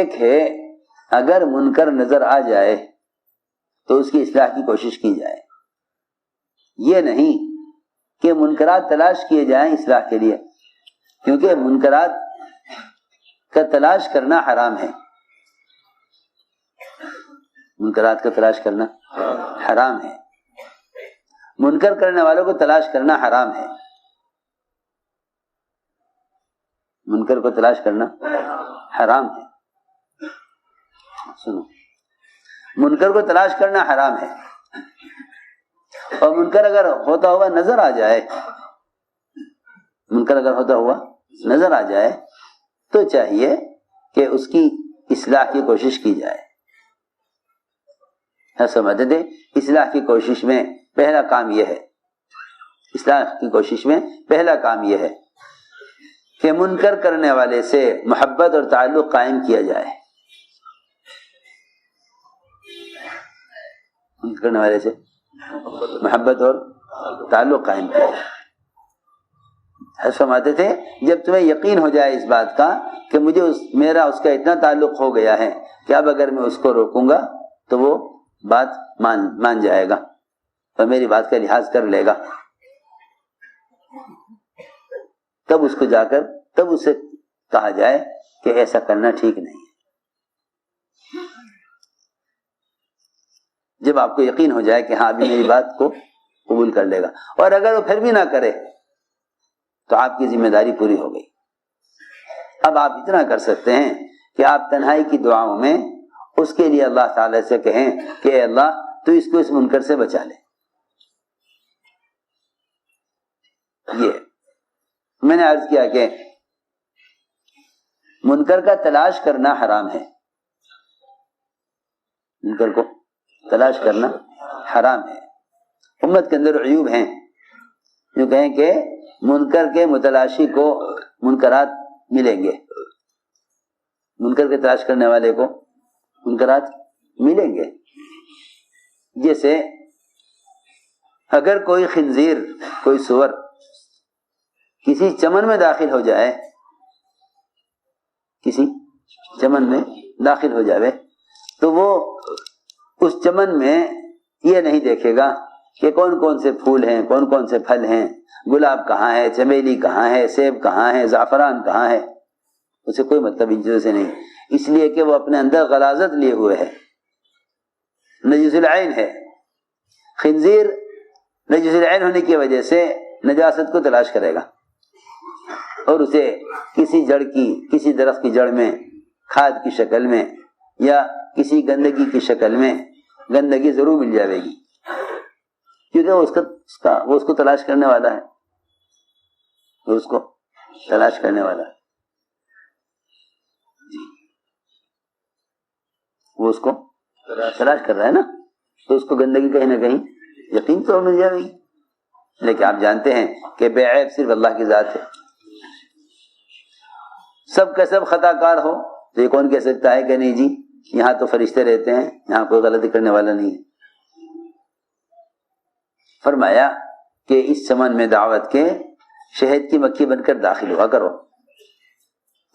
ایک ہے اگر منکر نظر آ جائے تو اس کی اصلاح کی کوشش کی جائے، یہ نہیں کہ منکرات تلاش کیے جائیں اصلاح کے لیے، کیونکہ منکرات کا تلاش کرنا حرام ہے، منکرات کا تلاش کرنا حرام ہے، منکر کرنے والوں کو تلاش کرنا حرام ہے، منکر کو تلاش کرنا حرام ہے۔ سنو، منکر کو تلاش کرنا حرام ہے، اور منکر اگر ہوتا ہوا نظر آ جائے، منکر اگر ہوتا ہوا نظر آ جائے تو چاہیے کہ اس کی اصلاح کی کوشش کی جائے۔ سمجھتے تھے؟ اصلاح کی کوشش میں پہلا کام یہ ہے، اصلاح کی کوشش میں پہلا کام یہ ہے کہ منکر کرنے والے سے محبت اور تعلق قائم کیا جائے، منکر کرنے والے سے محبت اور تعلق قائم کیا جائے۔ فرماتے تھے جب تمہیں یقین ہو جائے اس بات کا کہ مجھے میرا اس کا اتنا تعلق ہو گیا ہے کہ اب اگر میں اس کو روکوں گا تو وہ بات مان جائے گا اور میری بات کا لحاظ کر لے گا، تب اس کو جا کر تب اسے کہا جائے کہ ایسا کرنا ٹھیک نہیں ہے۔ جب آپ کو یقین ہو جائے کہ ہاں ابھی میری بات کو قبول کر لے گا، اور اگر وہ پھر بھی نہ کرے تو آپ کی ذمہ داری پوری ہو گئی۔ اب آپ اتنا کر سکتے ہیں کہ آپ تنہائی کی دعاؤں میں اس کے لیے اللہ تعالی سے کہیں کہ اے اللہ تو اس کو اس منکر سے بچا لے۔ یہ میں نے عرض کیا کہ منکر کا تلاش کرنا حرام ہے، منکر کو تلاش کرنا حرام ہے۔ امت کے اندر عیوب ہیں جو کہیں کہ منکر کے متلاشی کو منکرات ملیں گے، منکر کے تلاش کرنے والے کو منکرات ملیں گے۔ جیسے اگر کوئی خنزیر، کوئی سور کسی چمن میں داخل ہو جائے، کسی چمن میں داخل ہو جائے تو وہ اس چمن میں یہ نہیں دیکھے گا کہ کون کون سے پھول ہیں، کون کون سے پھل ہیں، گلاب کہاں ہے، چمیلی کہاں ہے، سیب کہاں ہے، زعفران کہاں ہے، اسے کوئی مطلب ان چیزوں سے نہیں، اس لیے کہ وہ اپنے اندر غلاظت لیے ہوئے ہے، نجس العین ہے۔ خنزیر نجس العین ہونے کی وجہ سے نجاست کو تلاش کرے گا اور اسے کسی جڑ کی، کسی درخت کی جڑ میں کھاد کی شکل میں یا کسی گندگی کی شکل میں گندگی ضرور مل جائے گی، کیونکہ وہ اس کو تلاش کرنے والا ہے، وہ اس کو تلاش کرنے والا ہے، وہ اس کو تلاش کر رہا ہے نا، تو اس کو گندگی کہیں نہ کہیں یقین تو مل جائے گی۔ لیکن آپ جانتے ہیں کہ بے عیب صرف اللہ کی ذات ہے، سب کا سب خطا کار ہو تو یہ کون کہہ سکتا ہے کہ نہیں جی یہاں تو فرشتے رہتے ہیں، یہاں کوئی غلطی کرنے والا نہیں ہے۔ فرمایا کہ اس چمن میں دعوت کے شہد کی مکھی بن کر داخل ہوا کرو،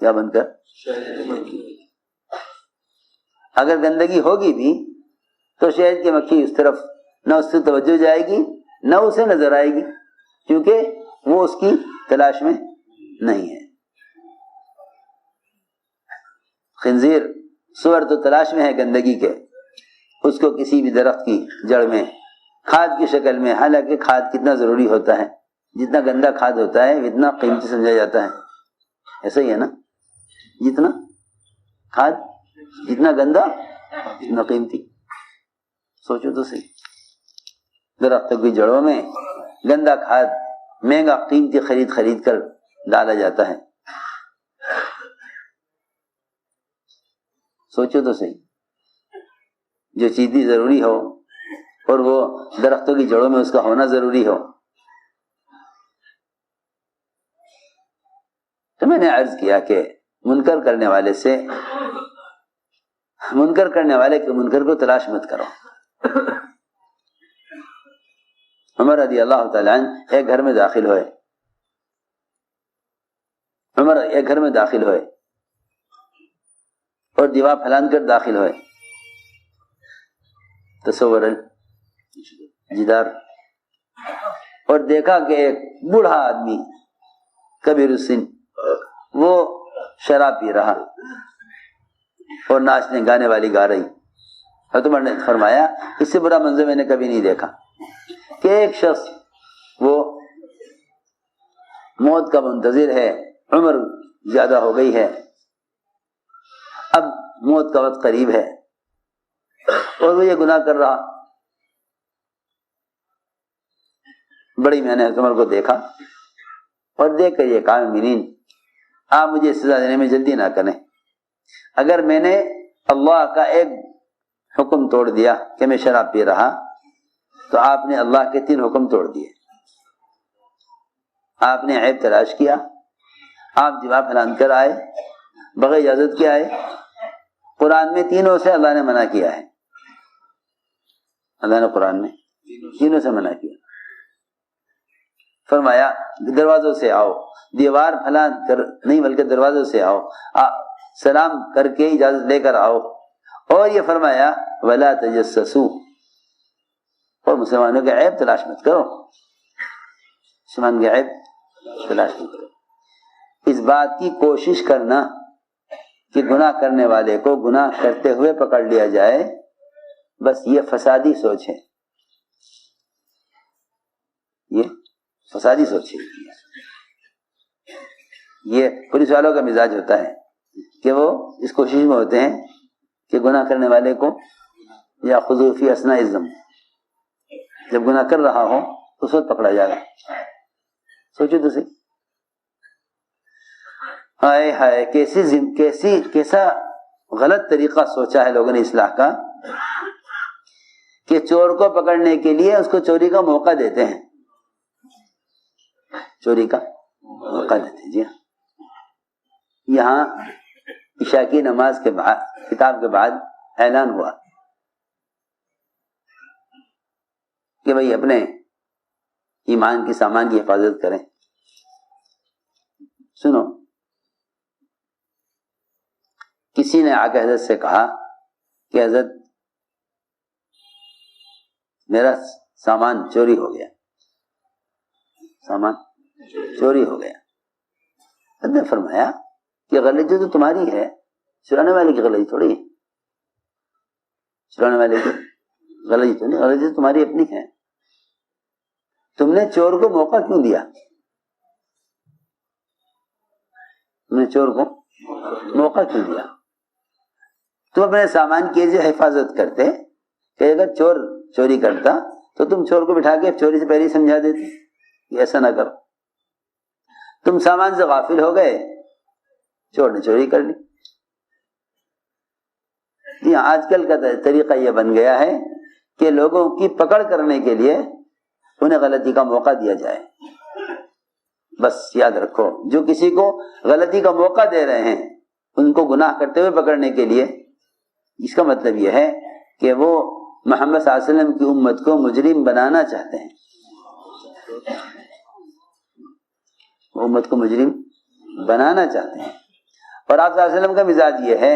کیا بن کر؟ شہد کی مکھی۔ اگر گندگی ہوگی بھی تو شہد کی مکھی اس طرف نہ اس سے توجہ جائے گی نہ اسے نظر آئے گی، کیونکہ وہ اس کی تلاش میں نہیں ہے۔ خنزیر سور تو تلاش میں ہے گندگی کے، اس کو کسی بھی درخت کی جڑ میں کھاد کی شکل میں، حالانکہ کھاد کتنا ضروری ہوتا ہے، جتنا گندا کھاد ہوتا ہے اتنا قیمتی سمجھا جاتا ہے، ایسا ہی ہے نا، جتنا کھاد جتنا گندا اتنا قیمتی، سوچو تو صحیح، درختوں کی جڑوں میں گندا کھاد مہنگا قیمتی خرید کر ڈالا جاتا ہے، سوچو تو صحیح، جو چیز ضروری ہو اور وہ درختوں کی جڑوں میں اس کا ہونا ضروری ہو۔ تو میں نے عرض کیا کہ منکر کرنے والے سے منکر کرنے والے کے منکر کو تلاش مت کرو۔ عمر رضی اللہ تعالیٰ عنہ ایک گھر میں داخل ہوئے، عمر ایک گھر میں داخل ہوئے اور دیوار پھیلان کر داخل ہوئے. تصور جدار. اور دیکھا کہ ایک بوڑھا آدمی کبیر السن وہ شراب پی رہا اور ناچنے گانے والی گا رہی. حضرت عمر نے فرمایا اس سے برا منظر میں نے کبھی نہیں دیکھا کہ ایک شخص وہ موت کا منتظر ہے, عمر زیادہ ہو گئی ہے, اب موت کا وقت قریب ہے اور وہ یہ گناہ کر رہا. بڑی میں نے حضرت عمر کو دیکھا اور دیکھ کر یہ کہا مومنین آپ مجھے سزا دینے میں جلدی نہ کریں. اگر میں نے اللہ کا ایک حکم توڑ دیا کہ میں شراب پی رہا تو آپ نے اللہ کے 3 حکم توڑ دیے. آپ نے عیب تلاش کیا, آپ دیوار پھیلان کر آئے, بغیر اجازت کے آئے. قرآن میں 3 سے اللہ نے منع کیا ہے. اللہ نے قرآن میں 3 سے منع کیا. فرمایا دروازوں سے آؤ, دیوار پھیلان کر نہیں بلکہ دروازوں سے آؤ, سلام کر کے اجازت لے کر آؤ. اور یہ فرمایا ولا تجسسوا, اور مسلمانوں کے عیب تلاش مت کرو, مسلمان کے عیب تلاش مت کرو. اس بات کی کوشش کرنا کہ گناہ کرنے والے کو گناہ کرتے ہوئے پکڑ لیا جائے, بس یہ فسادی سوچ ہے, یہ فسادی سوچ ہے. یہ پولیس والوں کا مزاج ہوتا ہے کہ وہ اس کوشش میں ہوتے ہیں کہ گناہ کرنے والے کو یا خضوع فی اثناء الذنب, جب گناہ کر رہا ہو تو اس وقت پکڑا جائے گا. سوچو تو صحیح, ہائے ہائے کیسا غلط طریقہ سوچا ہے لوگوں نے اصلاح کا کہ چور کو پکڑنے کے لیے اس کو چوری کا موقع دیتے ہیں, چوری کا موقع دیتے ہیں. جی ہاں, یہاں عشاء کی نماز کے بعد کتاب کے بعد اعلان ہوا کہ بھئی اپنے ایمان کی سامان کی حفاظت کریں. سنو, کسی نے آ کے حضرت سے کہا کہ حضرت میرا سامان چوری ہو گیا, سامان چوری ہو گیا. حضرت نے فرمایا کہ غلطی تو تمہاری ہے, چرانے والے کی غلطی تھوڑی ہے, چرانے والے کی غلطی تو نہیں, غلطی تو تمہاری اپنی ہے. تم نے چور کو موقع کیوں دیا, تم نے چور کو موقع کیوں دیا؟ تم اپنے سامان کی ایسی حفاظت کرتے کہ اگر چور چوری کرتا تو تم چور کو بٹھا کے چوری سے پہلے ہی سمجھا دیتے کہ ایسا نہ کرو. تم سامان سے غافل ہو گئے, چور نے چوری کر لی. جی آج کل کا طریقہ یہ بن گیا ہے کہ لوگوں کی پکڑ کرنے کے لیے انہیں غلطی کا موقع دیا جائے. بس یاد رکھو, جو کسی کو غلطی کا موقع دے رہے ہیں ان کو گناہ کرتے ہوئے پکڑنے کے لیے, اس کا مطلب یہ ہے کہ وہ محمد صلی اللہ علیہ وسلم کی امت کو مجرم بنانا چاہتے ہیں, وہ امت کو مجرم بنانا چاہتے ہیں. اور آپ صلی اللہ علیہ وسلم کا مزاج یہ ہے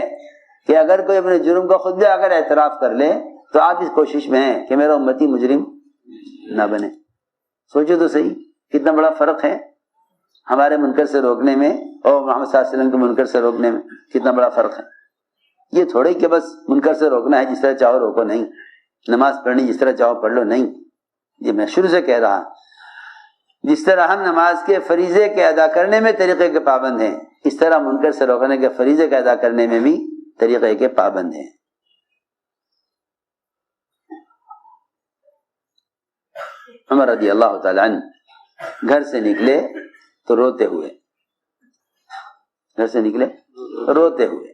کہ اگر کوئی اپنے جرم کو خود بھی اگر اعتراف کر لے تو آپ اس کوشش میں ہیں کہ میرا امتی مجرم نہ بنے. سوچو تو صحیح کتنا بڑا فرق ہے ہمارے منکر سے روکنے میں اور محمد صلی اللہ علیہ وسلم کے منکر سے روکنے میں, کتنا بڑا فرق ہے. یہ تھوڑے کہ بس منکر سے روکنا ہے, جس طرح چاہو روکو, نہیں. نماز پڑھنی جس طرح چاہو پڑھ لو, نہیں. یہ میں شروع سے کہہ رہا, جس طرح ہم نماز کے فریضے کے ادا کرنے میں طریقے کے پابند ہیں, اس طرح منکر سے روکنے کے فریضے کے ادا کرنے میں بھی طریقے کے پابند ہیں. عمر رضی اللہ تعالی عنہ گھر سے نکلے تو روتے ہوئے, گھر سے نکلے روتے ہوئے.